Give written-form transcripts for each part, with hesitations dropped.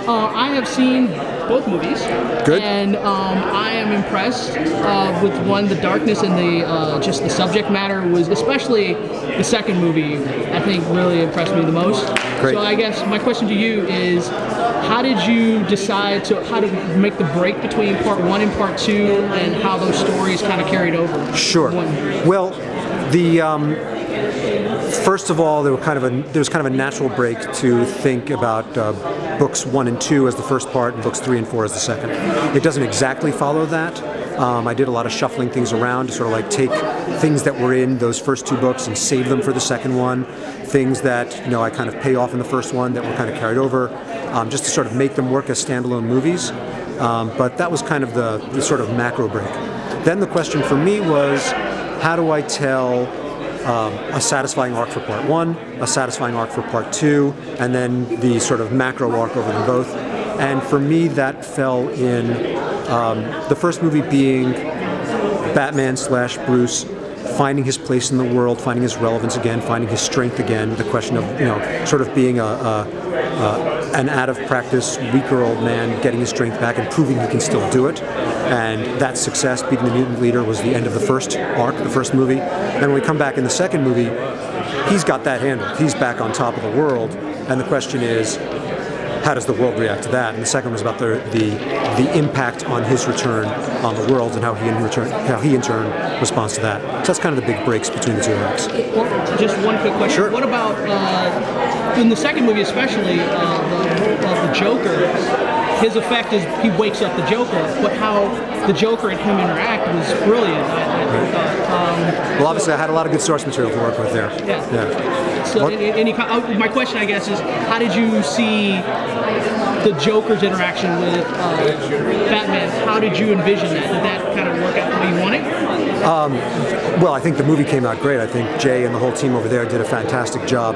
I have seen both movies. Good. And I am impressed with one, the darkness and the just the subject matter was, especially the second movie, I think really impressed me the most. Great. So I guess my question to you is, how did you decide how to make the break between part one and part two, and how those stories kind of carried over? Sure. Well, the first of all, there was kind of a natural break to think about books 1 and 2 as the first part, and books 3 and 4 as the second. It doesn't exactly follow that. I did a lot of shuffling things around to sort of like take things that were in those first 2 books and save them for the second one. Things that I kind of pay off in the first one that were kind of carried over, just to sort of make them work as standalone movies. But that was kind of the sort of macro break. Then the question for me was, how do I tell a satisfying arc for part 1, a satisfying arc for part 2, and then the sort of macro arc over them both? And for me, that fell in the first movie being Batman/Bruce finding his place in the world, finding his relevance again, finding his strength again. The question of sort of being an out of practice, weaker old man, getting his strength back and proving he can still do it. And that success, beating the mutant leader, was the end of the first arc, the first movie. And when we come back in the second movie, he's got that handled. He's back on top of the world. And the question is, how does the world react to that? And the second was about the impact on his return on the world, and how he in turn responds to that. So that's kind of the big breaks between the 2 arcs. Well, just one quick question. Sure. What about in the second movie, especially the Joker? His effect is he wakes up the Joker, but how the Joker and him interact was brilliant. Well, obviously, I had a lot of good source material to work with there. Yeah. So, my question, I guess, is how did you see the Joker's interaction with Batman? How did you envision that? Did that kind of work out the way you wanted? Well, I think the movie came out great. I think Jay and the whole team over there did a fantastic job.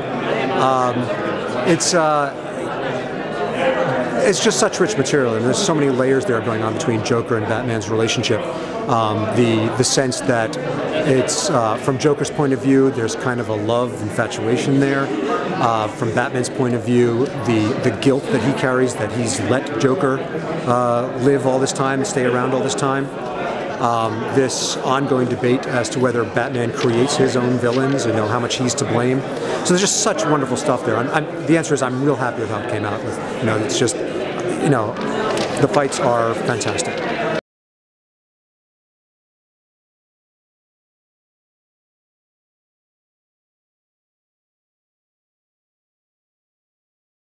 It's just such rich material, and there's so many layers there going on between Joker and Batman's relationship. The sense that it's, from Joker's point of view, there's kind of a love infatuation there. From Batman's point of view, the guilt that he carries, that he's let Joker live all this time and stay around all this time. This ongoing debate as to whether Batman creates his own villains and how much he's to blame. So there's just such wonderful stuff there. The answer is I'm real happy with how it came out. It's just, the fights are fantastic.